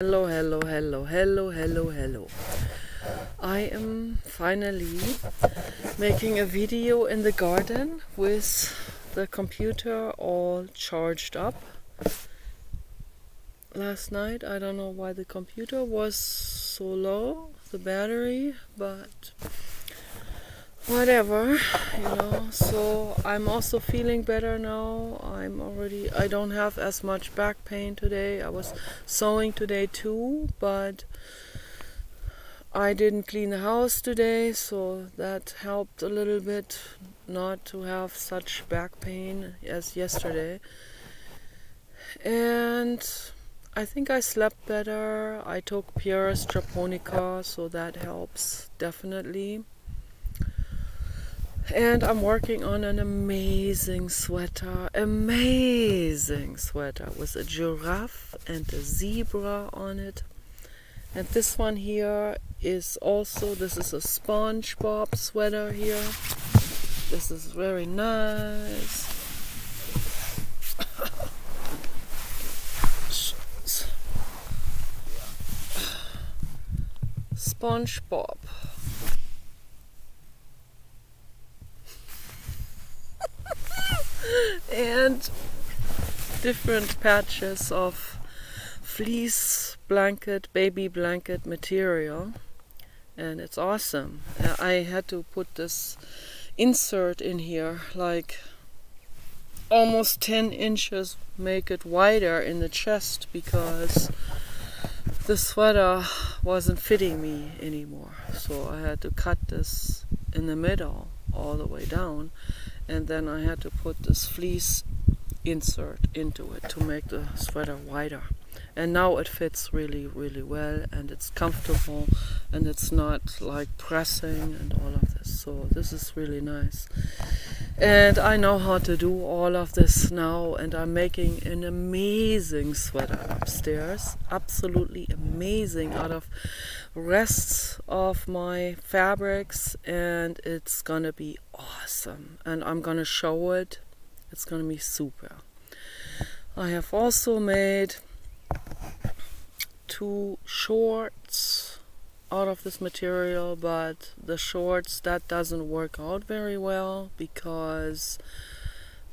Hello, hello, hello, hello, hello, hello. I am finally making a video in the garden with the computer all charged up. Last night, I don't know why the computer was so low, the battery, but whatever, so I'm also feeling better now. I don't have as much back pain today. I was sewing today too, but I didn't clean the house today, so that helped a little bit not to have such back pain as yesterday. And I think I slept better. I took Pierre's Japonica, so that helps definitely. And I'm working on an amazing sweater with a giraffe and a zebra on it. And this one here is also, this is a SpongeBob sweater here. This is very nice. SpongeBob. And different patches of fleece blanket, baby blanket material, and it's awesome. I had to put this insert in here, like almost 10 inches, make it wider in the chest, because the sweater wasn't fitting me anymore. So I had to cut this in the middle all the way down, and then I had to put this fleece insert into it to make the sweater wider. And now it fits really, really well, and it's comfortable, and it's not like pressing and all of this. So this is really nice. And I know how to do all of this now, and I'm making an amazing sweater upstairs. Absolutely amazing, out of rests of my fabrics, and it's gonna be awesome. And I'm gonna show it. It's gonna be super. I have also made 2 shorts out of this material, but the shorts, that doesn't work out very well because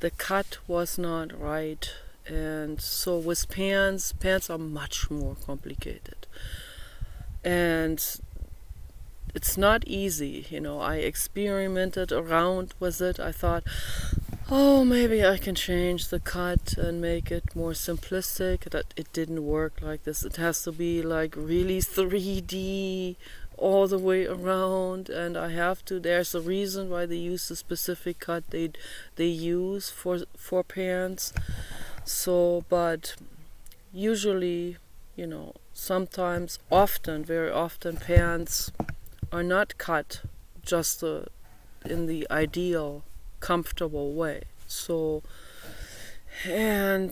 the cut was not right. And so with pants are much more complicated, and it's not easy. I experimented around with it. I thought, oh, maybe I can change the cut and make it more simplistic. That it didn't work like this. It has to be like really 3D all the way around, and there's a reason why they use the specific cut they use for pants. So, but usually, sometimes, very often pants are not cut just in the ideal comfortable way. So, I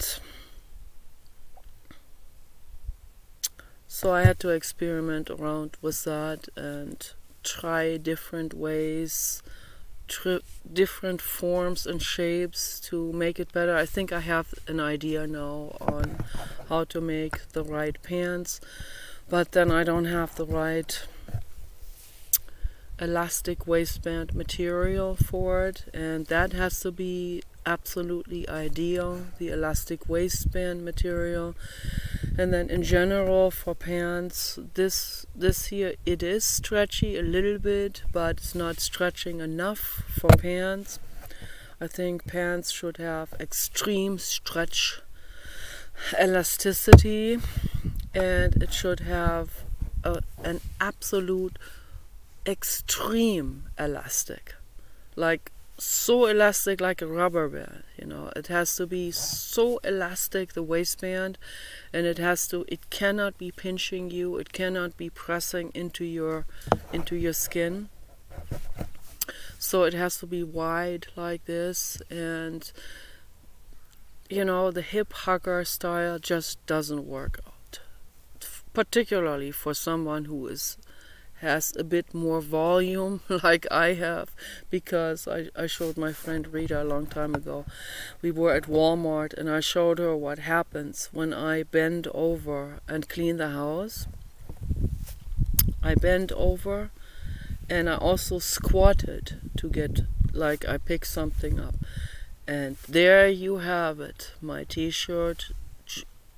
had to experiment around with that and try different ways, different forms and shapes to make it better. I think I have an idea now on how to make the right pants, but then I don't have the right elastic waistband material for it, and that has to be absolutely ideal, the elastic waistband material. And then in general for pants, this here, it is stretchy a little bit, but it's not stretching enough for pants. I think pants should have extreme stretch elasticity, and it should have an absolute extreme elastic, like so elastic, like a rubber band. It has to be so elastic, the waistband, and it cannot be pinching you, it cannot be pressing into your skin. So it has to be wide like this, and the hip hugger style just doesn't work out, particularly for someone who is has a bit more volume like I have, because I showed my friend Rita a long time ago. We were at Walmart and I showed her what happens when I bend over and clean the house. I bent over and I also squatted to get, like, I picked something up. And there you have it. My t-shirt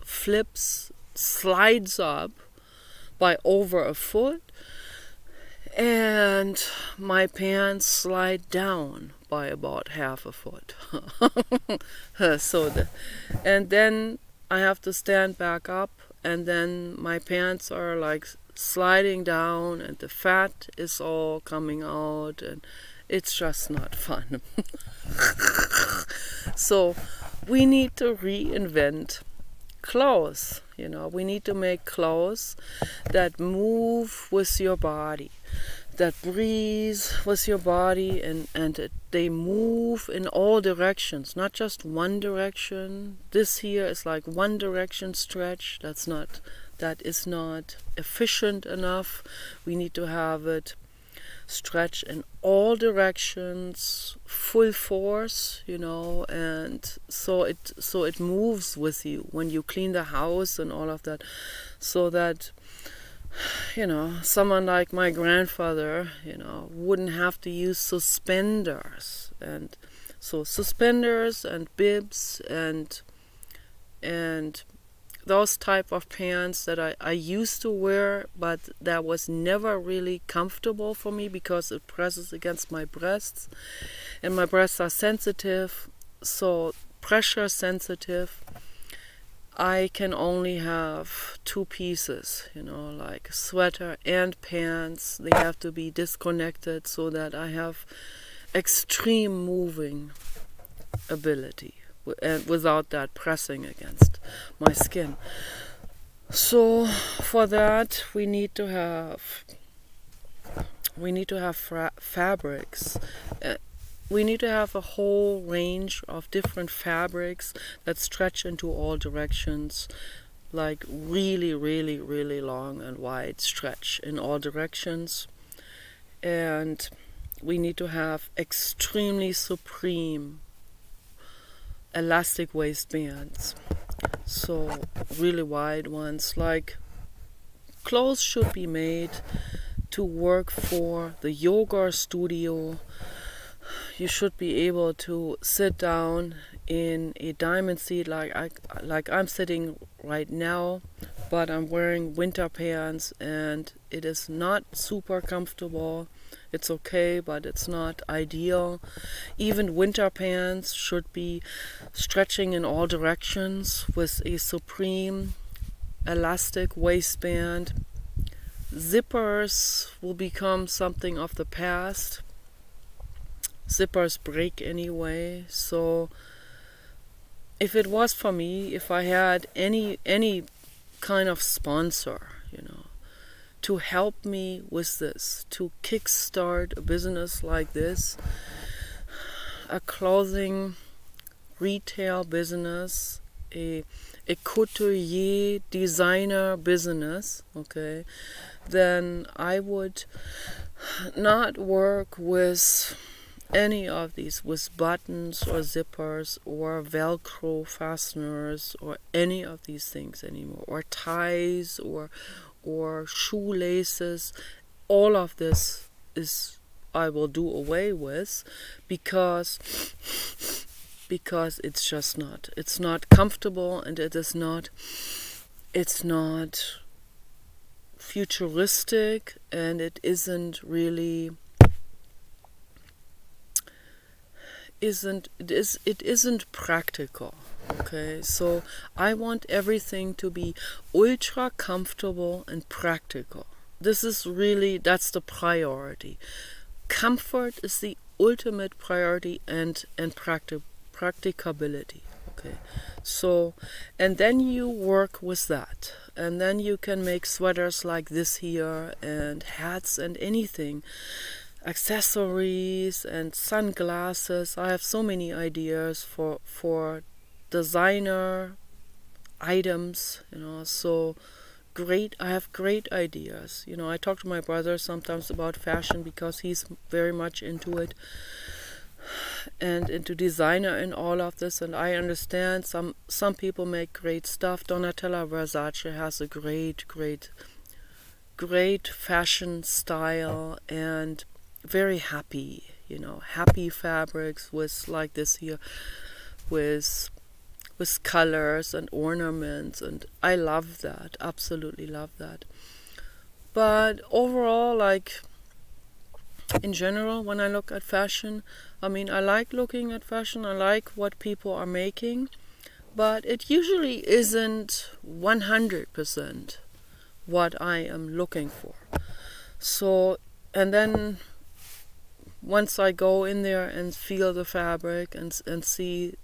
flips, slides up by over a foot, and my pants slide down by about half a foot. And then I have to stand back up, and then my pants are like sliding down and the fat is all coming out, and it's just not fun. So we need to reinvent clothes. You know, we need to make clothes that move with your body, that breathe with your body, and they move in all directions, not just one direction. This here is like one direction stretch. That is not efficient enough. We need to have it stretch in all directions, full force, you know, and so it moves with you when you clean the house and all of that, so that, you know, someone like my grandfather, you know, wouldn't have to use suspenders. And so suspenders and bibs and those type of pants that I used to wear, but that was never really comfortable for me because it presses against my breasts, and my breasts are sensitive, so pressure sensitive. I can only have two pieces, you know, like sweater and pants. They have to be disconnected so that I have extreme moving ability and without that pressing against my skin. So for that we need to have fabrics. We need to have a whole range of different fabrics that stretch into all directions, like really, really, really long and wide stretch in all directions. And we need to have extremely supreme elastic waistbands, so really wide ones. Like, clothes should be made to work for the yoga studio. You should be able to sit down in a diamond seat like I'm sitting right now, but I'm wearing winter pants and it is not super comfortable. It's okay, but it's not ideal. Even winter pants should be stretching in all directions with a supreme elastic waistband. Zippers will become something of the past. Zippers break anyway, so if it was for me, if I had any kind of sponsor, you know, to help me with this, to kickstart a business like this, a clothing retail business, a couturier designer business, okay, then I would not work with any of these, with buttons or zippers or Velcro fasteners or any of these things anymore, or ties or shoelaces. All of this is I will do away with, because it's just not, it's not comfortable, and it's not futuristic, and it isn't really it isn't practical. Okay, so I want everything to be ultra comfortable and practical. This is really, that's the priority. Comfort is the ultimate priority, and practicability. Okay, so, and then you work with that, and then you can make sweaters like this here, and hats, and anything, accessories and sunglasses. I have so many ideas for designer items, you know, so have great ideas. You know, I talk to my brother sometimes about fashion because he's very much into it and into designer and all of this, and I understand some people make great stuff. Donatella Versace has a great fashion style and very happy, you know, happy fabrics with like this here with colors and ornaments, and I love that, absolutely love that. But overall, like in general, when I look at fashion, I mean, I like looking at fashion, I like what people are making, but it usually isn't 100% what I am looking for. So, and then once I go in there and feel the fabric and see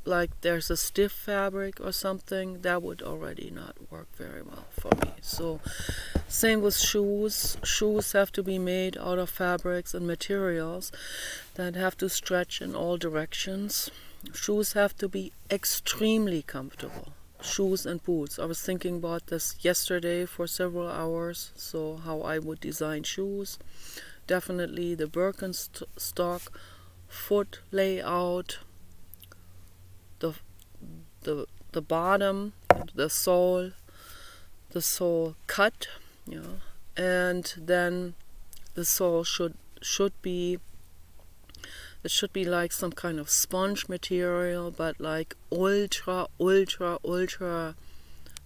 like there's a stiff fabric or something, that would already not work very well for me. So same with shoes. Shoes have to be made out of fabrics and materials that have to stretch in all directions. Shoes have to be extremely comfortable. Shoes and boots. I was thinking about this yesterday for several hours, so how I would design shoes. Definitely the Birkenstock foot layout, the bottom, the sole cut, you know, and then the sole should be, it should be like some kind of sponge material, but like ultra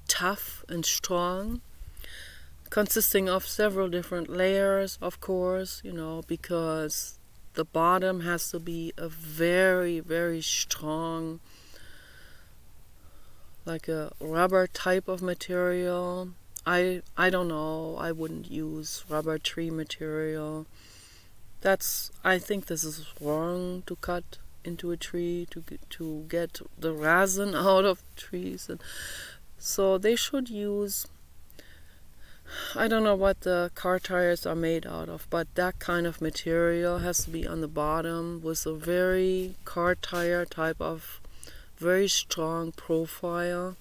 tough and strong, consisting of several different layers, of course, you know, because the bottom has to be a very strong, like a rubber type of material. I don't know, I wouldn't use rubber tree material. I think this is wrong, to cut into a tree to get the resin out of trees, and so they should use, I don't know what the car tires are made out of, but that kind of material has to be on the bottom with a very car tire type of very strong profile,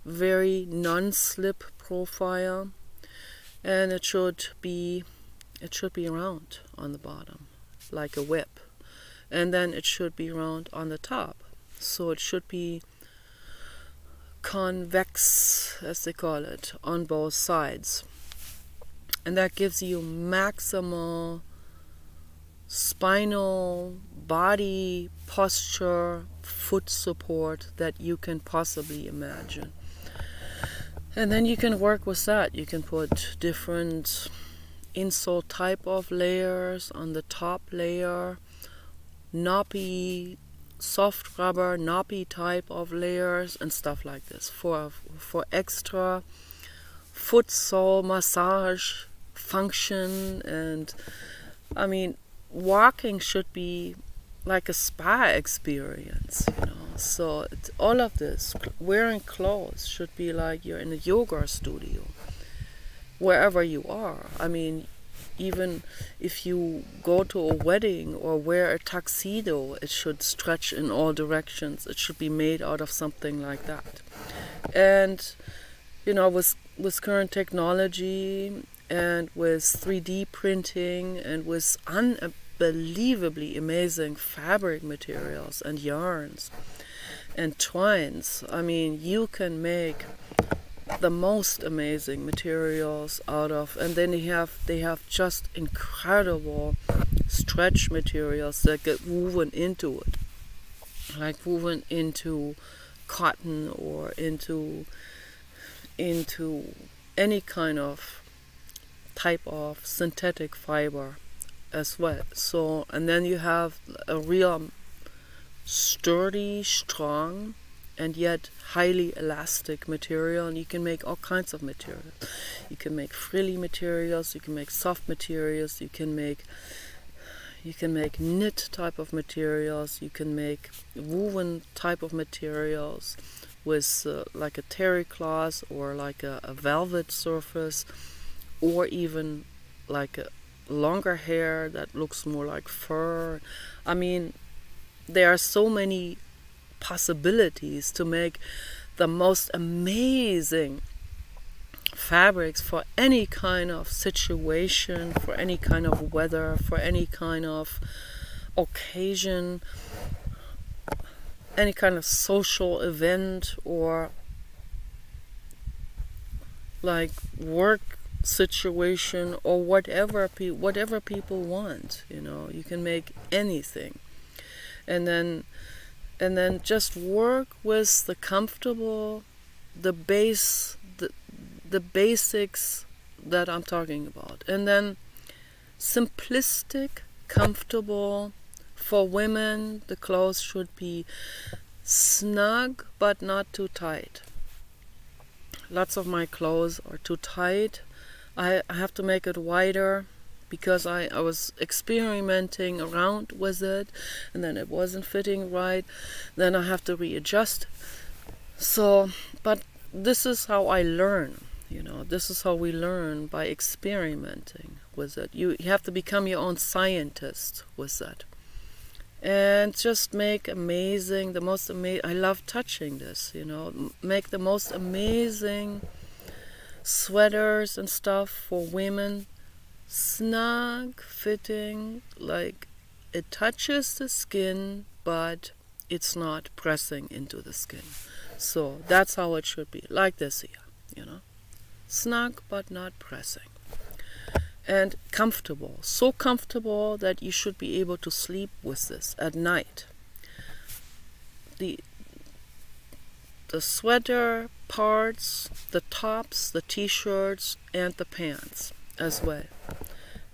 very non-slip profile, and it should be round on the bottom like a whip, and then it should be round on the top, so it should be convex, as they call it, on both sides, and that gives you maximal spinal body posture, foot support that you can possibly imagine. And then you can work with that. You can put different insole type of layers on the top layer, knoppy, soft rubber knoppy type of layers and stuff like this for extra foot sole massage function. And I mean, walking should be like a spa experience, you know. So all of this, wearing clothes should be like you're in a yoga studio, wherever you are. I mean, even if you go to a wedding or wear a tuxedo, it should stretch in all directions. It should be made out of something like that. And, you know, with current technology and with 3D printing and with unbelievably amazing fabric materials and yarns and twines, I mean, you can make the most amazing materials out of, and then they have just incredible stretch materials that get woven into it, like woven into cotton or into any kind of type of synthetic fiber as well. So, and then you have a real sturdy, strong, and yet highly elastic material, and you can make all kinds of materials. You can make frilly materials, you can make soft materials, you can make knit type of materials, you can make woven type of materials with like a terry cloth or like a velvet surface, or even like a longer hair that looks more like fur. I mean, there are so many possibilities to make the most amazing fabrics for any kind of situation, for any kind of weather, for any kind of occasion, any kind of social event, or like work situation, or whatever people want. You know, you can make anything, and then just work with the comfortable, the basics that I'm talking about, and then simplistic, comfortable. For women, the clothes should be snug but not too tight. Lots of my clothes are too tight. I have to make it wider because I was experimenting around with it, and then it wasn't fitting right. Then I have to readjust. So, but this is how I learn. You know, this is how we learn, by experimenting with it. You have to become your own scientist with that. And just make amazing, the most amazing, I love touching this, you know, make the most amazing sweaters and stuff for women, snug fitting, like it touches the skin, but it's not pressing into the skin. So that's how it should be, like this here, you know, snug but not pressing. And comfortable, so comfortable that you should be able to sleep with this at night. The sweater parts, the tops, the t-shirts, and the pants as well.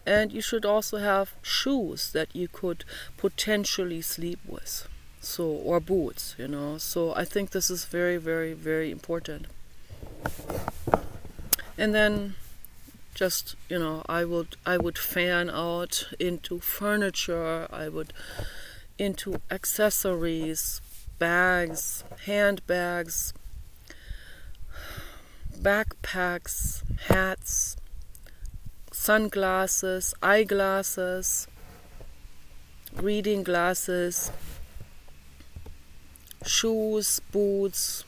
And you should also have shoes that you could potentially sleep with, so, or boots, you know. So I think this is very, very, very important. And then just, you know, I would fan out into furniture, into accessories, bags, handbags, backpacks, hats, sunglasses, eyeglasses, reading glasses, shoes, boots,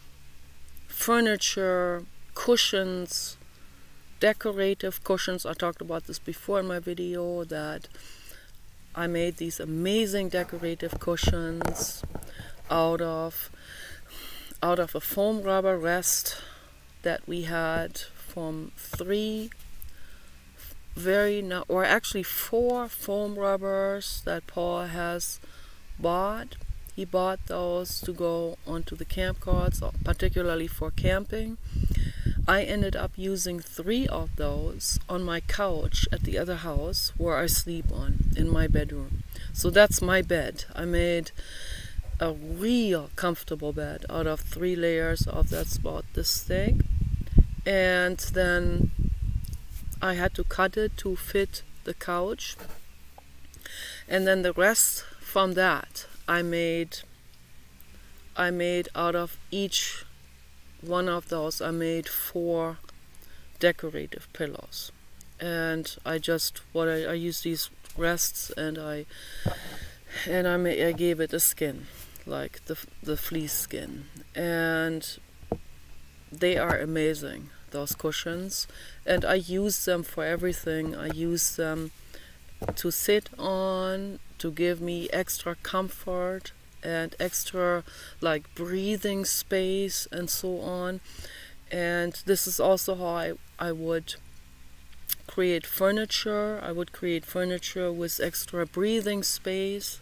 furniture, cushions, decorative cushions. I talked about this before in my video, that I made these amazing decorative cushions out of a foam rubber rest that we had from 4 foam rubbers that Paul has bought. He bought those to go onto the camp carts, particularly for camping. I ended up using 3 of those on my couch at the other house where I sleep on, in my bedroom. So that's my bed. I made a real comfortable bed out of 3 layers of, that's about this thick. And then I had to cut it to fit the couch. And then the rest from that I made out of each one of those. I made 4 decorative pillows, and I used these rests, and I gave it a skin, like the fleece skin, and they are amazing, those cushions, and I use them for everything. I use them to sit on, to give me extra comfort and extra like breathing space and so on. And this is also how I would create furniture. I would create furniture with extra breathing space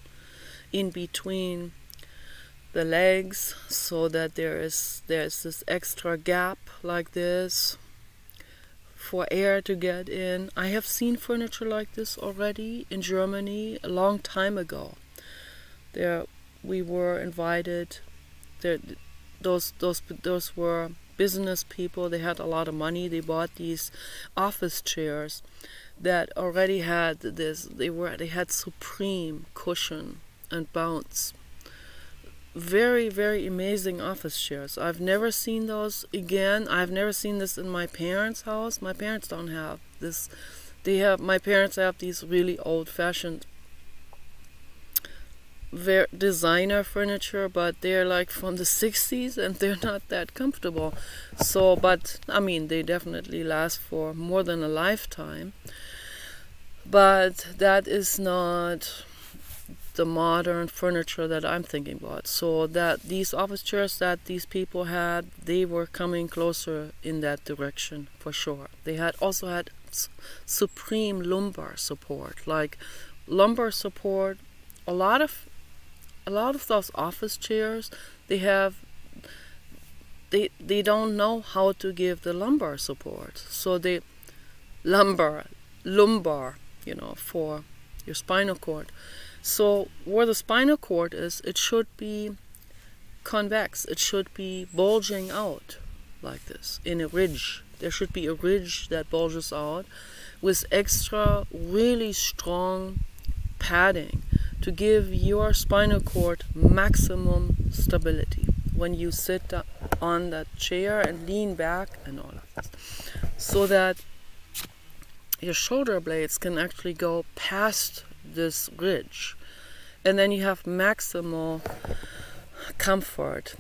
in between the legs, so that there's this extra gap like this for air to get in. I have seen furniture like this already in Germany a long time ago. We were invited. Those were business people. They had a lot of money. They bought these office chairs that already had this. They had supreme cushion and bounce. Very, very amazing office chairs. I've never seen those again. I've never seen this in my parents' house. My parents don't have this. My parents have these really old-fashioned, designer furniture, but they're like from the 60s and they're not that comfortable. So, but I mean, they definitely last for more than a lifetime. But that is not the modern furniture that I'm thinking about. So that these office chairs that these people had, they were coming closer in that direction for sure. They had also had supreme lumbar support, like lumbar support. A lot of those office chairs, they don't know how to give the lumbar support. So they lumbar, you know, for your spinal cord. So where the spinal cord is, it should be convex. It should be bulging out like this in a ridge. There should be a ridge that bulges out with extra really strong padding to give your spinal cord maximum stability when you sit on that chair and lean back and all of this, so that your shoulder blades can actually go past this ridge, and then you have maximal comfort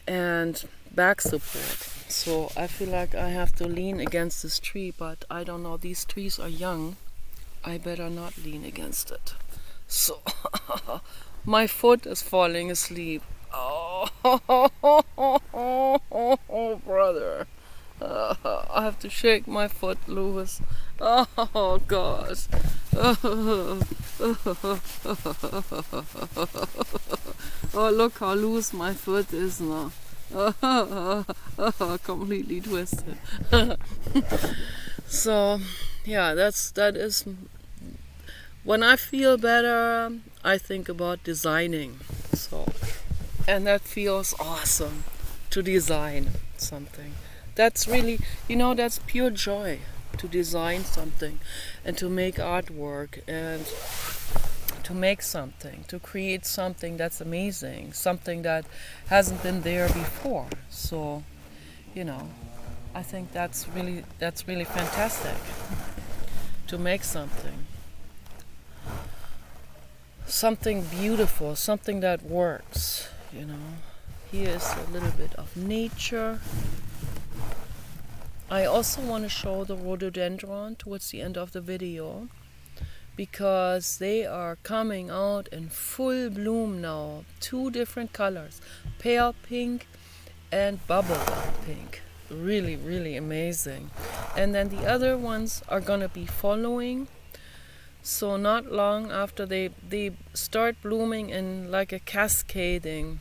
and back support. So I feel like I have to lean against this tree, but I don't know, these trees are young, I better not lean against it. So my foot is falling asleep. Oh, brother. I have to shake my foot loose. Oh, gosh. Oh, look how loose my foot is now. Completely twisted. So, yeah, that is... When I feel better, I think about designing. So, and that feels awesome to design something. That's really, you know, that's pure joy to design something and to make artwork and to make something, to create something that's amazing, something that hasn't been there before. So, you know, I think that's really fantastic to make something beautiful, something that works, you know. Here is a little bit of nature. I also want to show the rhododendron towards the end of the video, because they are coming out in full bloom now. 2 different colors, pale pink and bubblegum pink. Really, really amazing. And then the other ones are gonna be following. So not long after they start blooming in like a cascading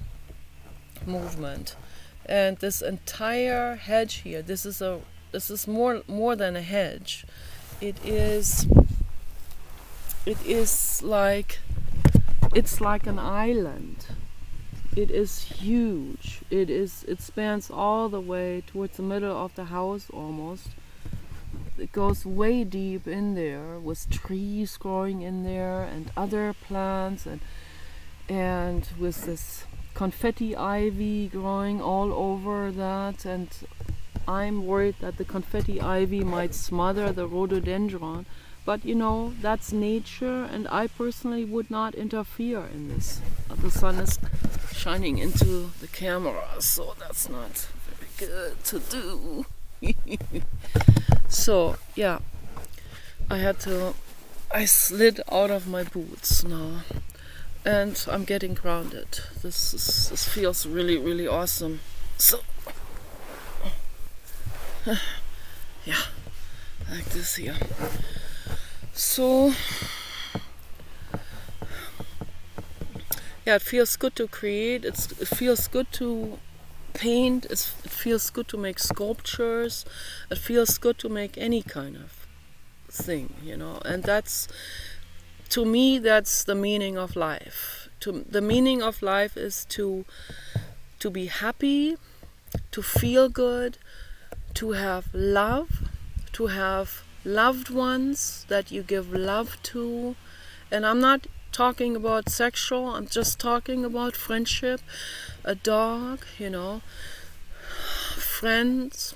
movement. And this entire hedge here, this is more than a hedge. It's like an island. It is huge. It spans all the way towards the middle of the house almost. It goes way deep in there with trees growing in there and other plants and with this confetti ivy growing all over that, and I'm worried that the confetti ivy might smother the rhododendron, but you know, that's nature and I personally would not interfere in this. The sun is shining into the camera, so that's not very good to do. So yeah, I slid out of my boots now and I'm getting grounded. This feels really, really awesome. So yeah, like this here. So yeah, it feels good to create. It feels good to paint. It feels good to make sculptures. It feels good to make any kind of thing, you know. And that's, to me, that's the meaning of life. The meaning of life is to be happy, to feel good, to have love, to have loved ones that you give love to. And I'm not talking about sexual, I'm just talking about friendship, a dog, you know, friends,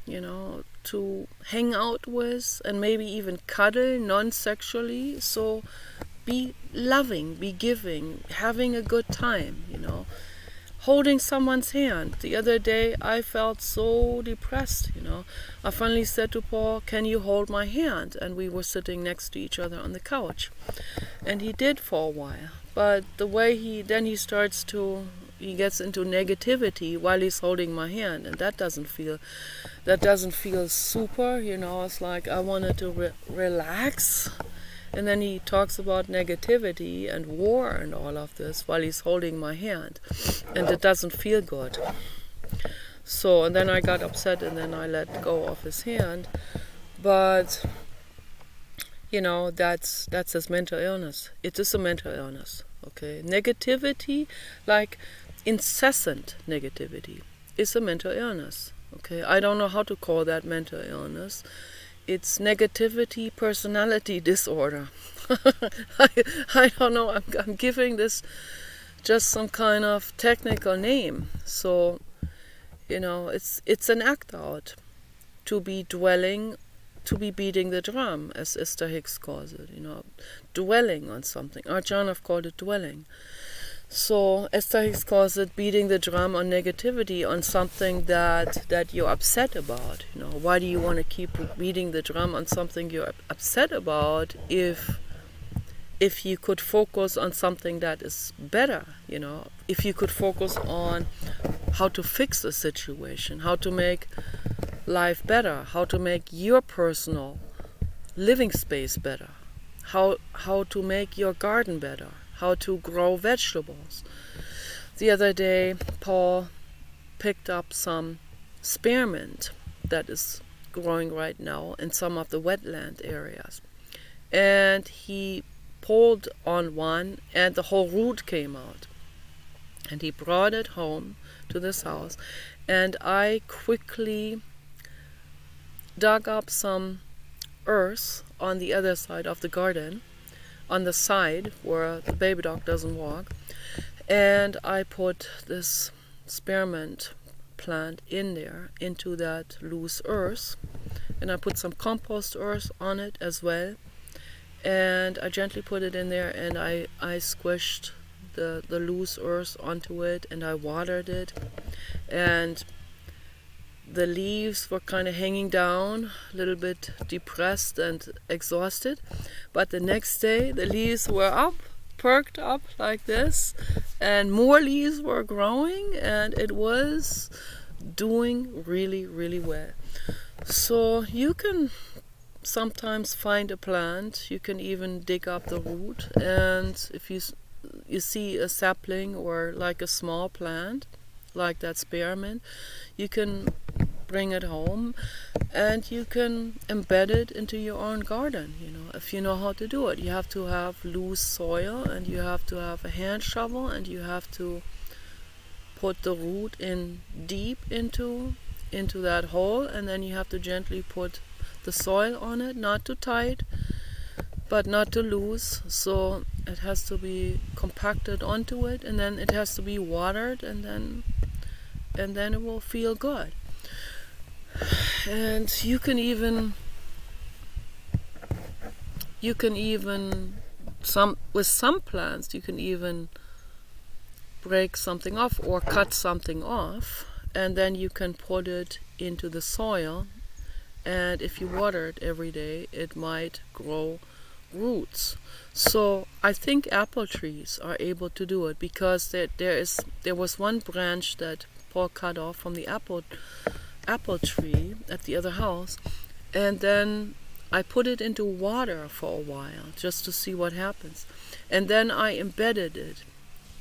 you know, to hang out with and maybe even cuddle non-sexually. So be loving, be giving, having a good time, you know. Holding someone's hand. The other day I felt so depressed, you know. I finally said to Paul, "Can you hold my hand?" And we were sitting next to each other on the couch. And he did for a while. But the way he gets into negativity while he's holding my hand, and that doesn't feel super, you know. It's like I wanted to relax. And then he talks about negativity and war and all of this while he's holding my hand. And it doesn't feel good. So, and then I got upset and then I let go of his hand. But, you know, that's his mental illness. It is a mental illness, okay? Negativity, like incessant negativity, is a mental illness, okay? I don't know how to call that mental illness. It's negativity personality disorder. I don't know, I'm giving this just some kind of technical name. So, you know, it's an act out to be dwelling, to be beating the drum, as Esther Hicks calls it, you know, dwelling on something. Arjanov called it dwelling. So Esther Hicks calls it beating the drum on negativity, on something that you're upset about. You know, why do you want to keep beating the drum on something you're upset about if you could focus on something that is better, you know? If you could focus on how to fix the situation, how to make life better, how to make your personal living space better, how to make your garden better, how to grow vegetables. The other day, Paul picked up some spearmint that is growing right now in some of the wetland areas. And he pulled on one and the whole root came out. And he brought it home to this house. And I quickly dug up some earth on the other side of the garden, on the side where the baby dog doesn't walk, and I put this spearmint plant in there, into that loose earth, and I put some compost earth on it as well, and I gently put it in there, and I squished the loose earth onto it, and I watered it, and the leaves were kind of hanging down, a little bit depressed and exhausted. But the next day, the leaves were up, perked up like this, and more leaves were growing, and it was doing really, really well. So you can sometimes find a plant, you can even dig up the root, and if you see a sapling or like a small plant, like that spearmint, you can bring it home and you can embed it into your own garden, you know, if you know how to do it. You have to have loose soil, and you have to have a hand shovel, and you have to put the root in deep into that hole, and then you have to gently put the soil on it, not too tight but not too loose, so it has to be compacted onto it, and then it has to be watered, and then it will feel good. And you can even with some plants you can even break something off or cut something off, and then you can put it into the soil, and if you water it every day, it might grow roots. So I think apple trees are able to do it, because there was one branch that Paul cut off from the apple tree at the other house, and then I put it into water for a while just to see what happens, and then I embedded it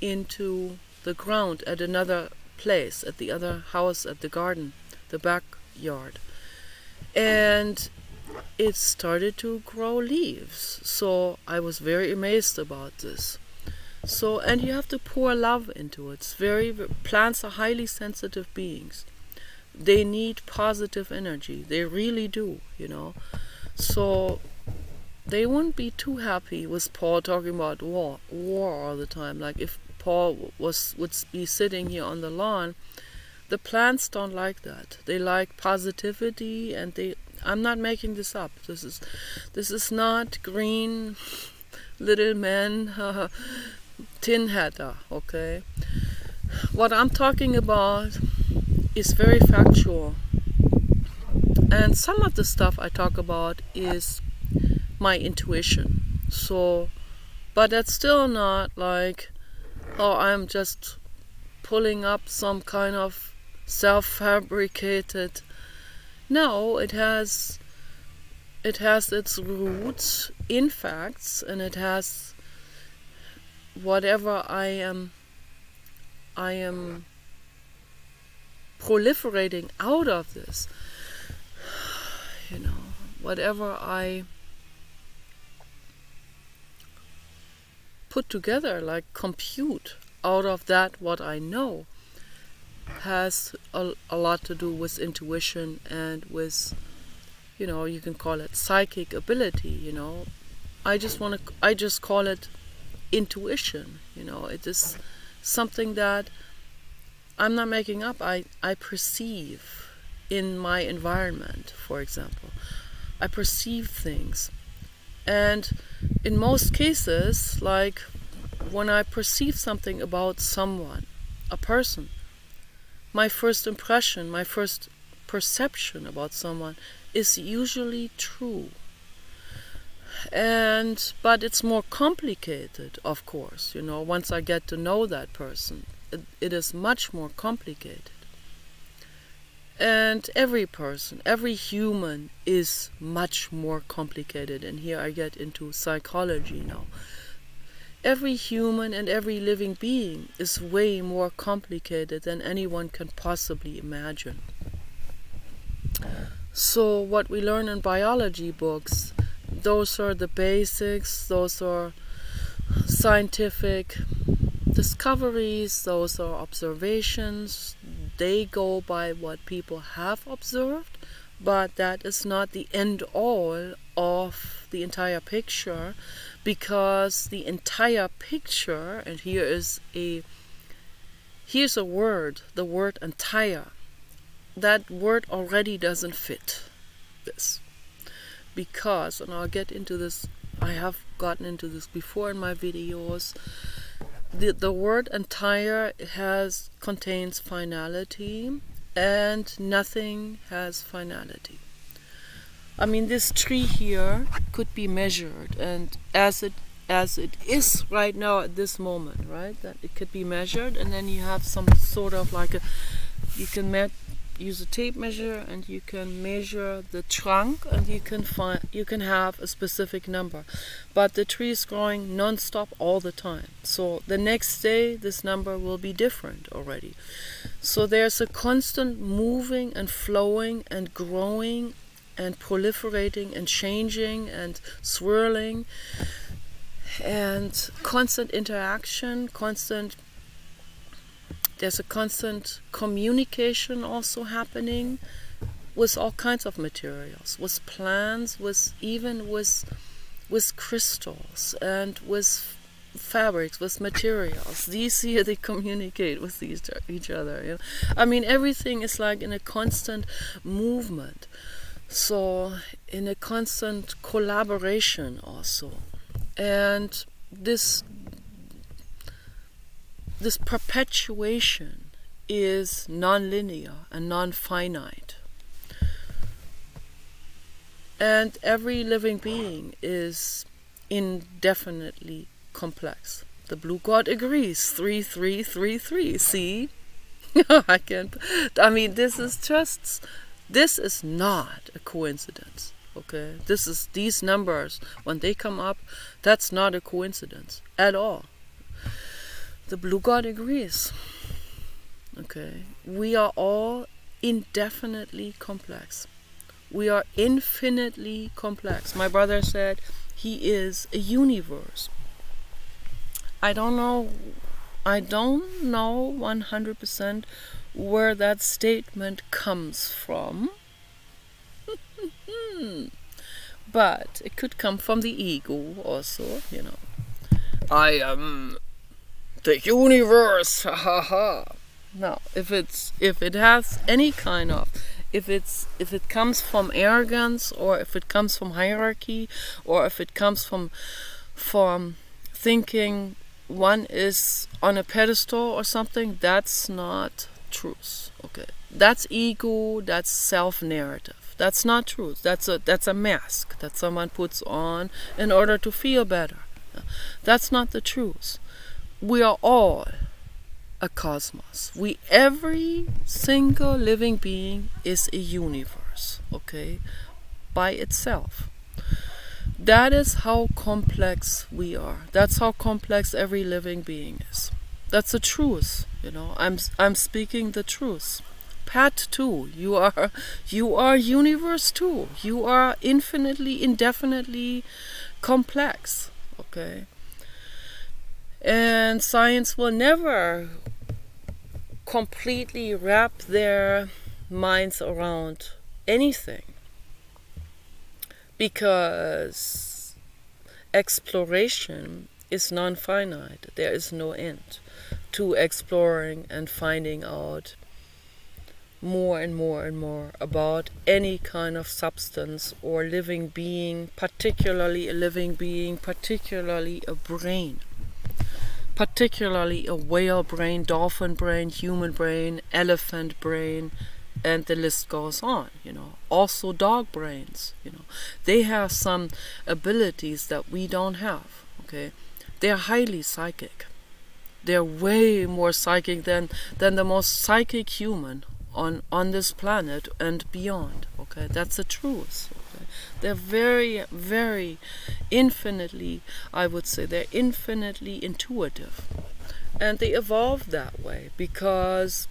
into the ground at another place, at the other house, at the garden, the backyard, and it started to grow leaves. So I was very amazed about this. So, and you have to pour love into it. Plants are highly sensitive beings. They need positive energy. They really do, you know. So they wouldn't be too happy with Paul talking about war all the time. Like if Paul would be sitting here on the lawn, the plants don't like that. They like positivity, and I'm not making this up. This is not green little man, tin hatter, okay? What I'm talking about is very factual. And some of the stuff I talk about is my intuition. So, but that's still not like, oh, I'm just pulling up some kind of self-fabricated. No, it has its roots in facts, and it has whatever I am proliferating out of this, you know, whatever I put together, like compute out of that what I know, has a lot to do with intuition and with, you know, you can call it psychic ability, you know. I just call it intuition, you know. It is something that I'm not making up. I perceive in my environment, for example. I perceive things. And in most cases, like when I perceive something about someone, a person, my first impression, my first perception about someone is usually true. But it's more complicated, of course, you know, once I get to know that person. It is much more complicated. And every person, every human is much more complicated. And here I get into psychology now. Every human and every living being is way more complicated than anyone can possibly imagine. So what we learn in biology books, those are the basics, those are scientific discoveries, those are observations. They go by what people have observed, but that is not the end all of the entire picture, because the entire picture, and here's a word, the word entire. That word already doesn't fit this, because, and I'll get into this, I have gotten into this before in my videos, the word entire contains finality, and nothing has finality. I mean, this tree here could be measured, and as it is right now at this moment, right, that it could be measured, and then you have some sort of like you can use a tape measure, and you can measure the trunk, and you can have a specific number. But the tree is growing non-stop all the time, so the next day this number will be different already. So there's a constant moving and flowing and growing and proliferating and changing and swirling, and constant interaction, there's a constant communication also happening with all kinds of materials, with plants, even with crystals, and with fabrics, with materials. These here, they communicate with each other. You know? I mean, everything is like in a constant movement, so in a constant collaboration also. And this perpetuation is non-linear and non-finite. And every living being is indefinitely complex. The blue god agrees. 3, 3, 3, 3. See? I mean, this is not a coincidence. Okay? These numbers, when they come up, that's not a coincidence at all. The blue god agrees. Okay, we are all indefinitely complex. We are infinitely complex. My brother said he is a universe. I don't know 100% where that statement comes from. But it could come from the ego also, you know. I am the universe, ha ha ha. Now, if it has any kind of, if it comes from arrogance, or if it comes from hierarchy, or if it comes from from thinking one is on a pedestal or something. That's not truth. Okay, that's ego, that's self-narrative. That's not truth. That's a mask that someone puts on in order to feel better. That's not the truth. We are all a cosmos. Every single living being is a universe, okay, by itself. That is how complex we are. That's how complex every living being is. That's the truth, you know. I'm speaking the truth. Pat too. You are universe too. You are infinitely, indefinitely complex, okay? And science will never completely wrap their minds around anything, because exploration is non-finite. There is no end to exploring and finding out more and more and more about any kind of substance or living being, particularly a living being, particularly a brain. Particularly a whale brain, dolphin brain, human brain, elephant brain, and the list goes on, you know. Also dog brains, you know. They have some abilities that we don't have, okay. They're highly psychic. They're way more psychic than the most psychic human on this planet and beyond, okay. That's the truth. They're very, very infinitely, I would say, they're infinitely intuitive. And they evolved that way because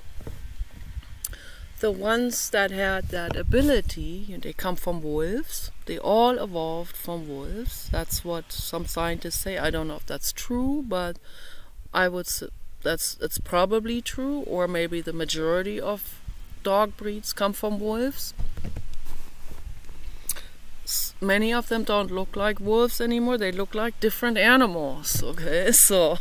the ones that had that ability, they come from wolves. They all evolved from wolves. That's what some scientists say. I don't know if that's true, but I would say it's probably true, or maybe the majority of dog breeds come from wolves. Many of them don't look like wolves anymore. They look like different animals, okay? So,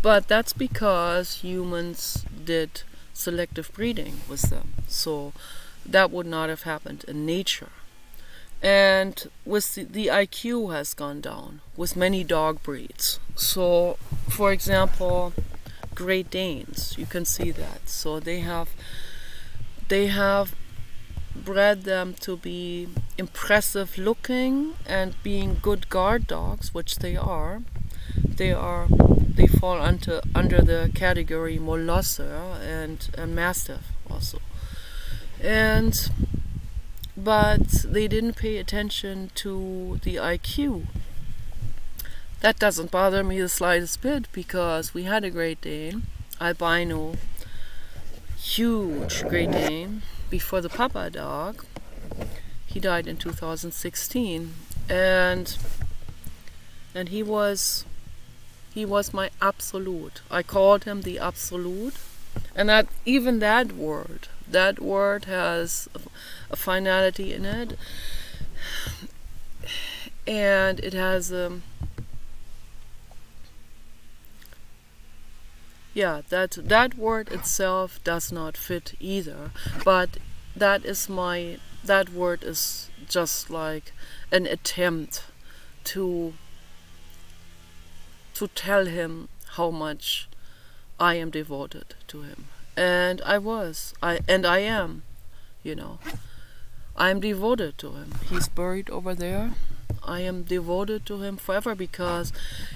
but that's because humans did selective breeding with them. So that would not have happened in nature. And with the IQ has gone down with many dog breeds. So, for example, Great Danes, you can see that. So they have bred them to be impressive looking and being good guard dogs, which they are. They fall under the category Molosser and Mastiff also. But they didn't pay attention to the IQ. That doesn't bother me the slightest bit, because we had a Great Dane, albino, huge Great Dane, before the Papa dog. He died in 2016, and he was my absolute. I called him the absolute, and that word has a finality in it, and it has yeah, that word itself does not fit either, but that word is just like an attempt to tell him how much I am devoted to him. And I am, you know. I am devoted to him. He's buried over there. I am devoted to him forever, because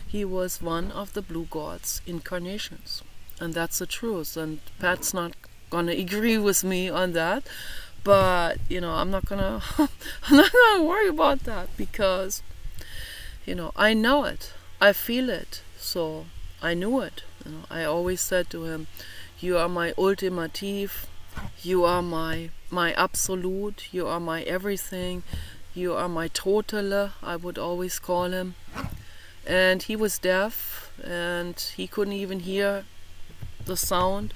he was one of the Blue God's incarnations. And that's the truth. And Pat's not gonna agree with me on that, but you know, I'm not gonna worry about that, because you know, I know it, I feel it, so I knew it. You know, I always said to him, you are my ultimative, you are my absolute, you are my everything, you are my totaler, I would always call him. And he was deaf, and he couldn't even hear the sound.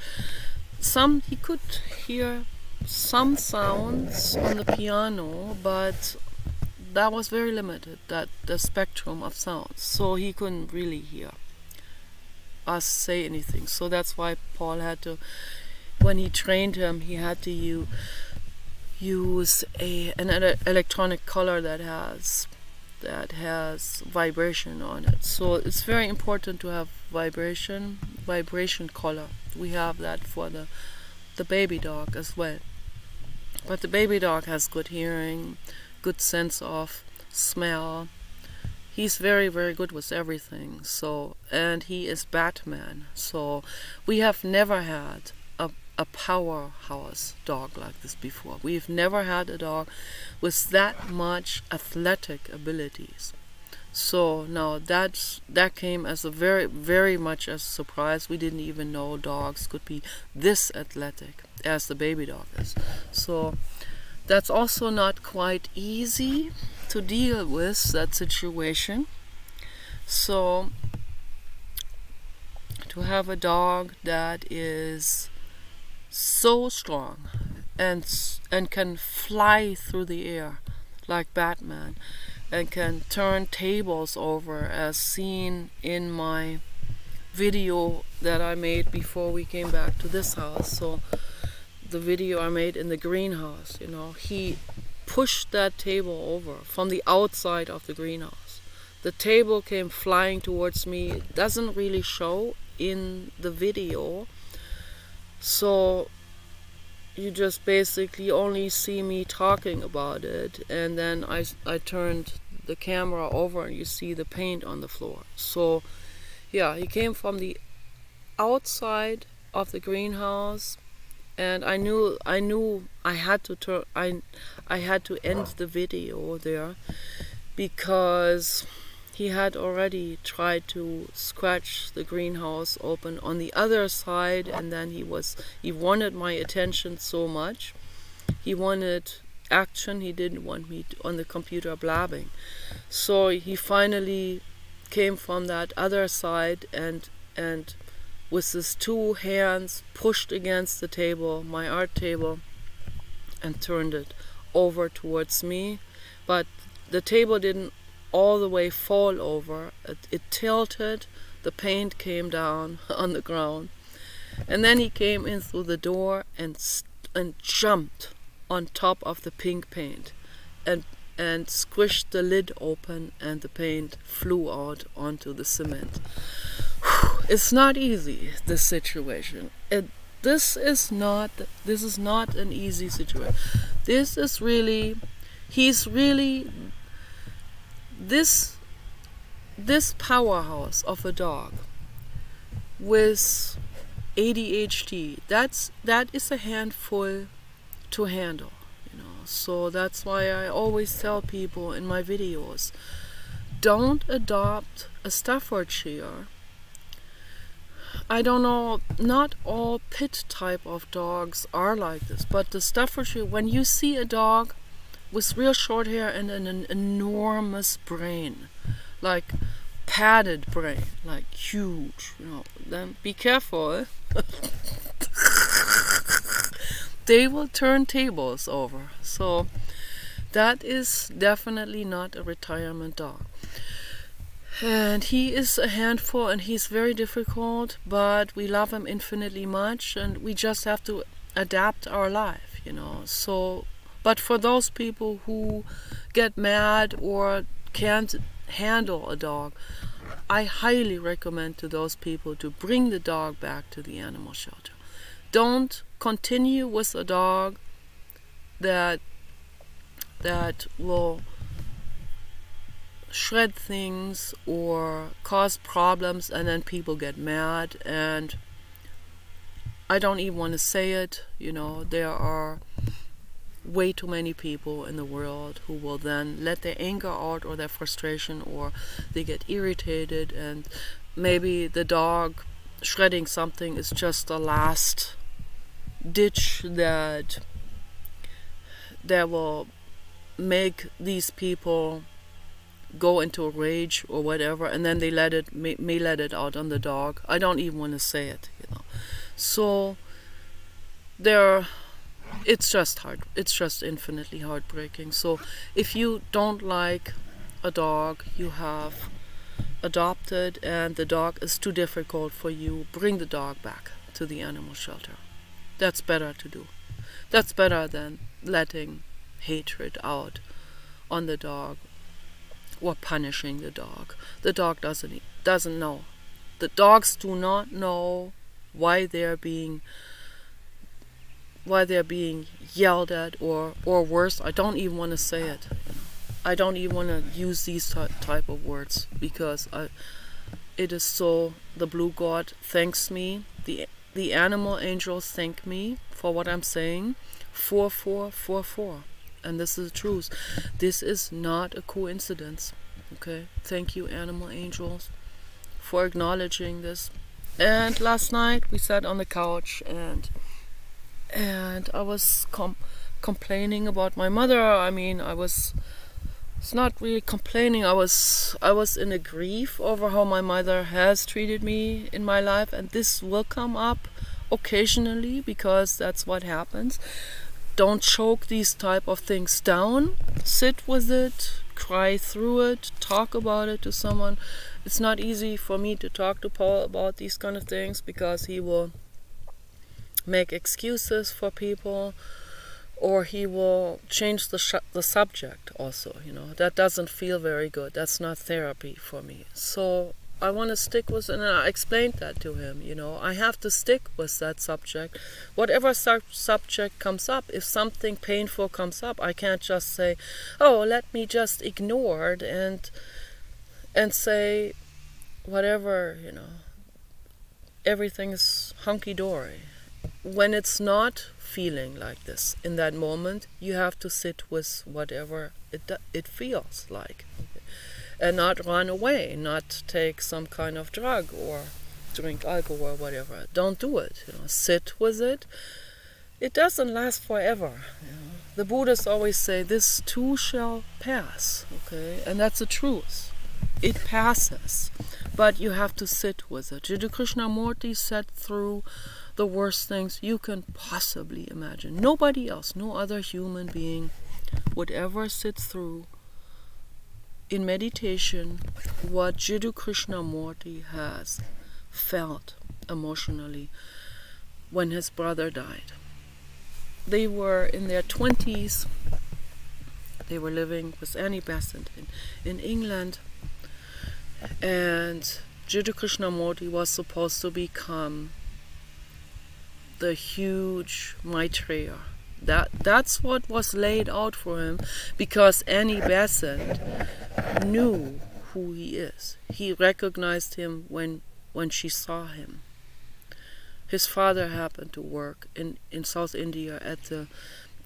He could hear some sounds on the piano, but that was very limited, the spectrum of sounds, so he couldn't really hear us say anything. So that's why Paul had to, when he trained him, he had to use an electronic collar that has that has vibration on it. So it's very important to have vibration collar. We have that for the baby dog as well. But the baby dog has good hearing, good sense of smell. He's very, very good with everything. So, and he is Batman. So we have never had a powerhouse dog like this before. We've never had a dog with that much athletic abilities. So now that came as a very, very much as a surprise. We didn't even know dogs could be this athletic as the baby dog is. So that's also not quite easy to deal with, that situation. So to have a dog that is so strong and can fly through the air like Batman, and can turn tables over, as seen in my video that I made before we came back to this house. So the video I made in the greenhouse, you know, he pushed that table over from the outside of the greenhouse. The table came flying towards me. It doesn't really show in the video, so you just basically only see me talking about it, and then I turned the camera over and you see the paint on the floor. So yeah, he came from the outside of the greenhouse, and I knew I had to end the video there, because he had already tried to scratch the greenhouse open on the other side, and then he wanted my attention so much. He wanted action. He didn't want me on the computer blabbing. So he finally came from that other side and with his two hands pushed against the table, my art table, and turned it over towards me. But the table didn't all the way fall over. It tilted, the paint came down on the ground, and then he came in through the door and jumped on top of the pink paint and squished the lid open, and the paint flew out onto the cement. It's not easy, this situation. This is not an easy situation. This is really, he's really, this powerhouse of a dog with ADHD, that is a handful to handle, you know. So that's why I always tell people in my videos, don't adopt a Staffordshire. I don't know, not all pit type of dogs are like this, but the Staffordshire, when you see a dog with real short hair and an enormous brain, like padded brain, like huge, you know, then be careful. They will turn tables over. So that is definitely not a retirement dog. And he is a handful, and he's very difficult, but we love him infinitely much, and we just have to adapt our life, you know. So, but for those people who get mad or can't handle a dog, I highly recommend to those people to bring the dog back to the animal shelter. Don't continue with a dog that will shred things or cause problems, and then people get mad. And I don't even want to say it, you know, there are way too many people in the world who will then let their anger out or their frustration, or they get irritated, and maybe the dog shredding something is just a last ditch that will make these people go into a rage or whatever, and then they may let it out on the dog. I don't even want to say it, you know. So it's just hard. It's just infinitely heartbreaking. So if you don't like a dog you have adopted and the dog is too difficult for you, bring the dog back to the animal shelter. That's better to do. That's better than letting hatred out on the dog or punishing the dog. The dog doesn't know. The dogs do not know why they're being yelled at, or worse. I don't even want to say it. I don't even want to use these type of words, because it is so. The blue god thanks me. The animal angels thank me for what I'm saying. 4444, and this is the truth. This is not a coincidence. Okay, thank you, animal angels, for acknowledging this. And last night we sat on the couch, and I was complaining about my mother. I mean, it's not really complaining. I was in a grief over how my mother has treated me in my life, and this will come up occasionally, because that's what happens. Don't choke these type of things down. Sit with it, cry through it, talk about it to someone. It's not easy for me to talk to Paul about these kind of things, because he will make excuses for people, or he will change the subject also, you know. That doesn't feel very good. That's not therapy for me. So I want to stick with, and I explained that to him, you know. I have to stick with that subject. Whatever subject comes up, if something painful comes up, I can't just say, oh, let me just ignore it and say whatever, you know, everything is hunky-dory. When it's not feeling like this in that moment, you have to sit with whatever it feels like, and not run away, not take some kind of drug or drink alcohol or whatever. Don't do it, you know. Sit with it. It doesn't last forever, you know. The Buddhists always say, this too shall pass, okay, and that's the truth. It passes, but you have to sit with it. Jiddu Krishnamurti sat through the worst things you can possibly imagine. Nobody else, no other human being would ever sit through in meditation what Jiddu Krishnamurti has felt emotionally when his brother died. They were in their 20s. They were living with Annie Besant in England, and Jiddu Krishnamurti was supposed to become the huge Maitreya. That's what was laid out for him, because Annie Besant knew who he is. He recognized him when she saw him. His father happened to work in South India at the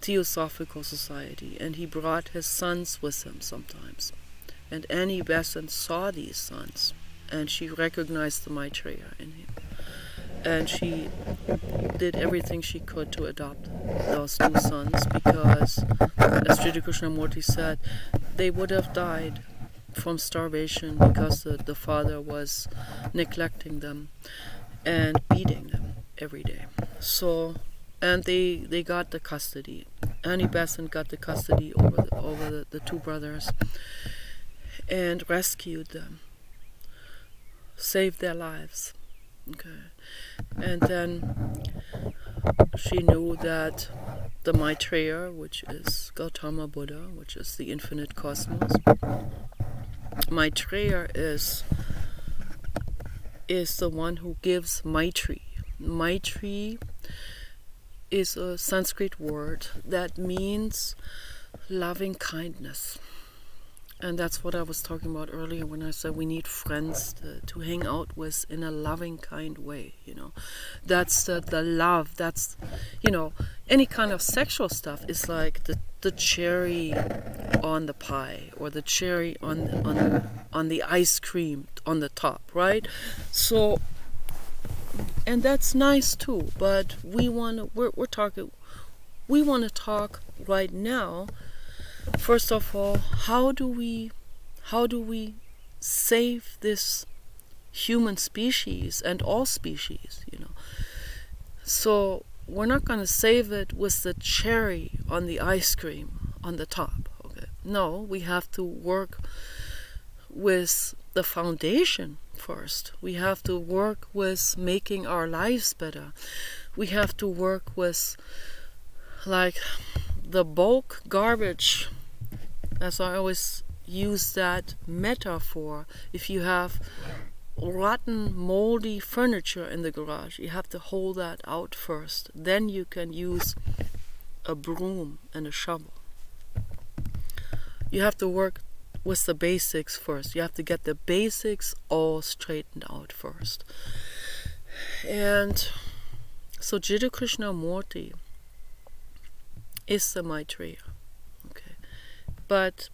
Theosophical Society, and he brought his sons with him sometimes. And Annie Besant saw these sons, and she recognized the Maitreya in him. And she did everything she could to adopt those two sons, because, as Jiddu Krishnamurti said, they would have died from starvation, because the father was neglecting them and beating them every day. So, and they got the custody. Annie Besant got the custody over the two brothers, and rescued them, saved their lives. Okay. And then she knew that the Maitreya, which is Gautama Buddha, which is the infinite cosmos, Maitreya is the one who gives Maitri. Maitri is a Sanskrit word that means loving kindness. And that's what I was talking about earlier when I said we need friends to hang out with in a loving, kind way, you know. That's the love. That's, you know, any kind of sexual stuff is like the cherry on the pie, or the cherry on the ice cream on the top, right? So, and that's nice too. But we want to talk right now. First of all, how do we save this human species and all species, you know? So we're not going to save it with the cherry on the ice cream on the top, okay? No, we have to work with the foundation first. We have to work with making our lives better. We have to work with, like, the bulk garbage, as I always use that metaphor. If you have rotten, moldy furniture in the garage, you have to hold that out first. Then you can use a broom and a shovel. You have to work with the basics first. You have to get the basics all straightened out first. And so Jiddu Krishnamurti is the Maitreya. Okay. But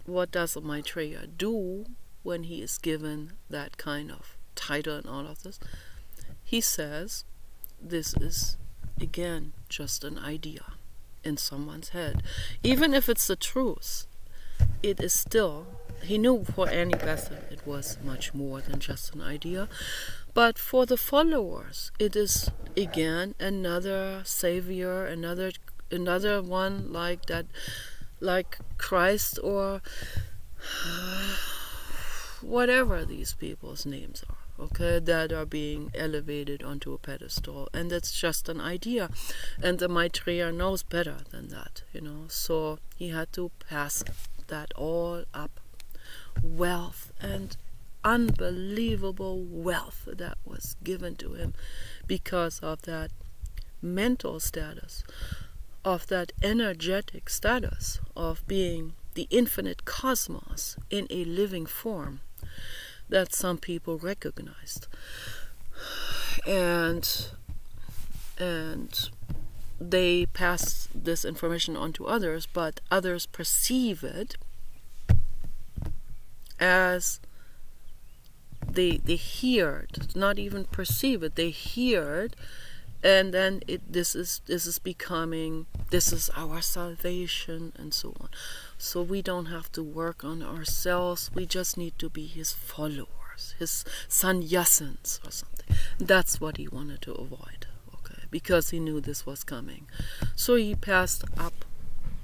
what does a Maitreya do when he is given that kind of title and all of this? He says, this is, again, just an idea in someone's head. Even if it's the truth, it is still, he knew for Annie Besant it was much more than just an idea. But for the followers, it is, again, another savior, another one like that, like Christ or whatever these people's names are, okay, that are being elevated onto a pedestal. And it's just an idea. And the Maitreya knows better than that, you know. So he had to pass that all up. Wealth and unbelievable wealth that was given to him because of that mental status, of that energetic status of being the infinite cosmos in a living form that some people recognized. And they pass this information on to others, but others perceive it as they hear it, not even perceive it, they hear it, and then this is becoming, this is our salvation, and so on. So we don't have to work on ourselves, we just need to be his followers, his sannyasins or something. That's what he wanted to avoid, okay, because he knew this was coming. So he passed up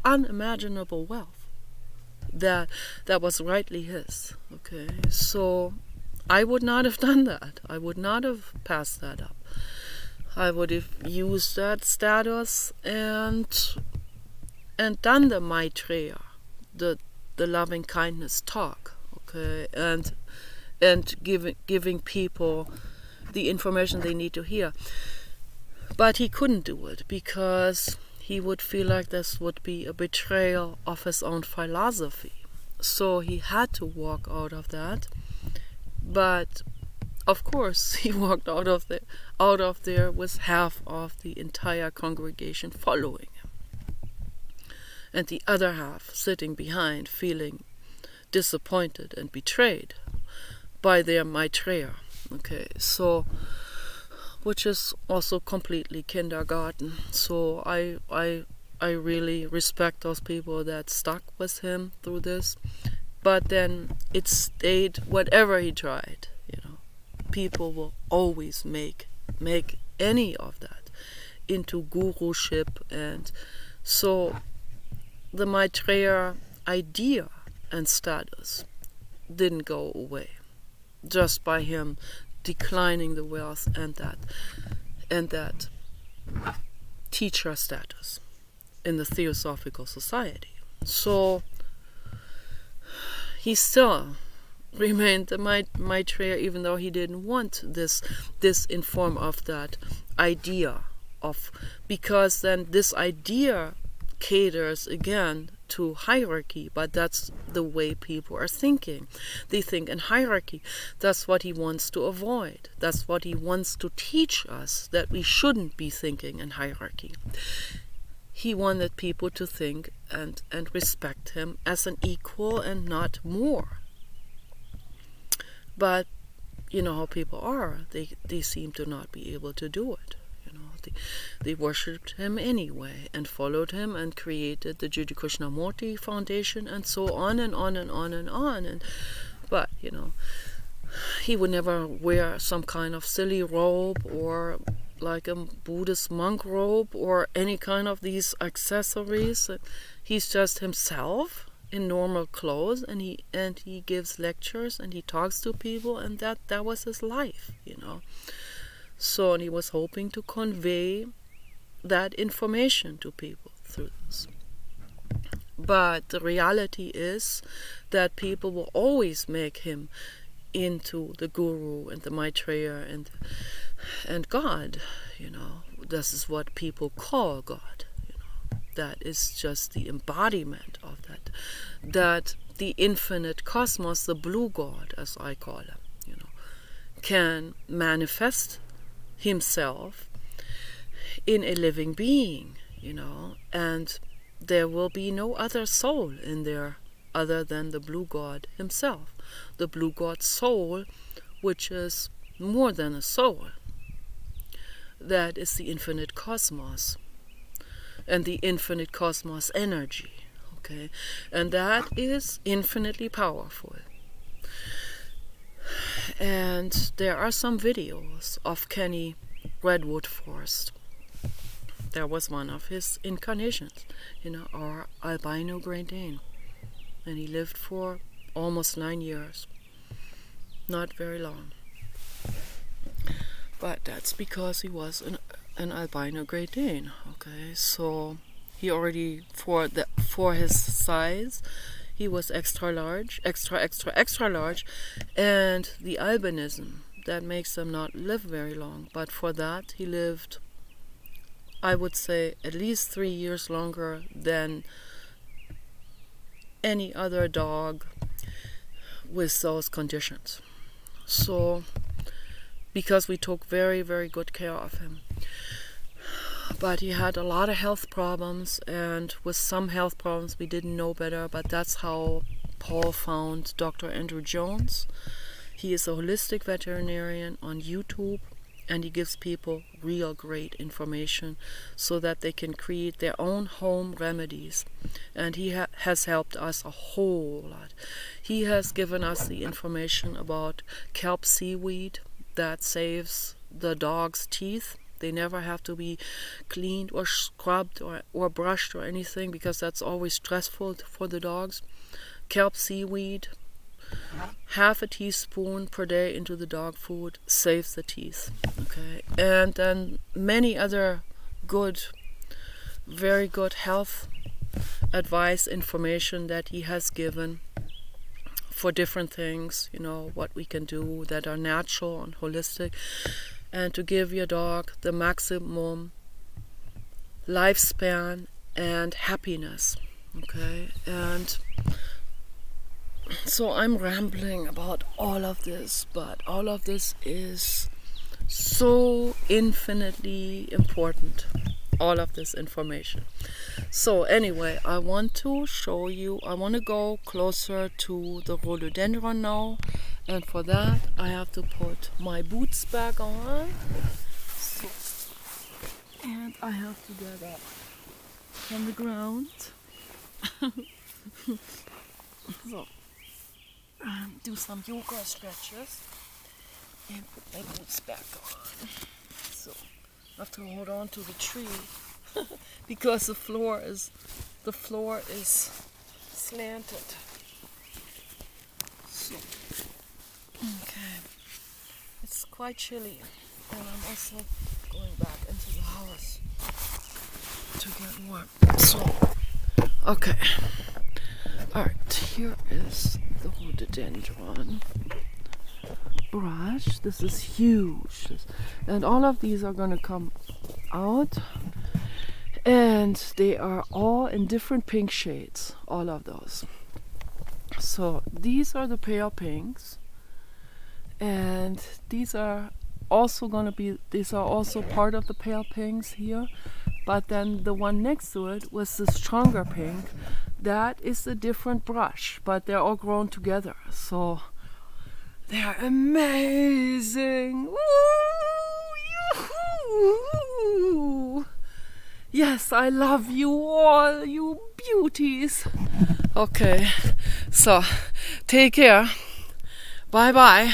unimaginable wealth that was rightly his, okay. So I would not have done that. I would not have passed that up. I would have used that status and done the Maitreya, the loving kindness talk, okay, and giving people the information they need to hear. But he couldn't do it because he would feel like this would be a betrayal of his own philosophy. So he had to walk out of that. But of course, he walked out of there with half of the entire congregation following him, and the other half sitting behind, feeling disappointed and betrayed by their Maitreya. Okay, so which is also completely kindergarten. So I really respect those people that stuck with him through this. But then it stayed, whatever he tried, you know, people will always make any of that into guruship. And so the Maitreya idea and status didn't go away just by him declining the wealth and that teacher status in the Theosophical Society. So he still remained the Maitreya, even though he didn't want this in form of that idea of, because then this idea caters again to hierarchy, but that's the way people are thinking. They think in hierarchy. That's what he wants to avoid. That's what he wants to teach us, that we shouldn't be thinking in hierarchy. He wanted people to think and respect him as an equal and not more. But you know how people are. They seem to not be able to do it. You know, they worshipped him anyway and followed him and created the Jiddu Krishnamurti Foundation and so on and on and on and on. But you know, he would never wear some kind of silly robe or like a Buddhist monk robe or any kind of these accessories. He's just himself in normal clothes, and he gives lectures and he talks to people, and that was his life, you know. So, and he was hoping to convey that information to people through this. But the reality is that people will always make him into the guru and the Maitreya and God, you know. This is what people call God, you know. That is just the embodiment of that. That the infinite cosmos, the blue God, as I call him, you know, can manifest himself in a living being, you know, and there will be no other soul in there other than the blue God himself. The blue God soul, which is more than a soul. That is the infinite cosmos and the infinite cosmos energy, okay? And that is infinitely powerful. And there are some videos of Kenny Redwood Forest. There was one of his incarnations, you know, our albino Great Dane. And he lived for almost 9 years. Not very long. But that's because he was an albino Great Dane, okay? So he already, for his size, he was extra large, extra large, and the albinism, that makes him not live very long. But for that, he lived, I would say, at least 3 years longer than any other dog with those conditions. So, because we took very, very good care of him. But he had a lot of health problems, and with some health problems we didn't know better, but that's how Paul found Dr. Andrew Jones. He is a holistic veterinarian on YouTube, and he gives people real great information so that they can create their own home remedies. And he has helped us a whole lot. He has given us the information about kelp seaweed that saves the dog's teeth. They never have to be cleaned or scrubbed or brushed or anything, because that's always stressful for the dogs. Kelp seaweed, half a teaspoon per day into the dog food, saves the teeth. Okay, and then many other good, very good health advice, information that he has given for different things, you know, what we can do that are natural and holistic, and to give your dog the maximum lifespan and happiness. Okay, and so I'm rambling about all of this, but all of this is so infinitely important, all of this information. So anyway, I want to show you, I want to go closer to the rhododendron now, and for that I have to put my boots back on. So, and I have to get up from the ground. So, do some yoga stretches and put my boots back on. So I have to hold on to the tree because the floor is slanted. So okay, it's quite chilly, and I'm also going back into the house to get warm. So okay. Alright, here is the rhododendron brush. This is huge. And all of these are going to come out. And they are all in different pink shades. All of those. So these are the pale pinks. And these are also going to be, these are also part of the pale pinks here. But then the one next to it was the stronger pink. That is a different brush, but they're all grown together, so they're amazing. Woo! Yes, I love you all, you beauties. Okay, so take care. Bye bye.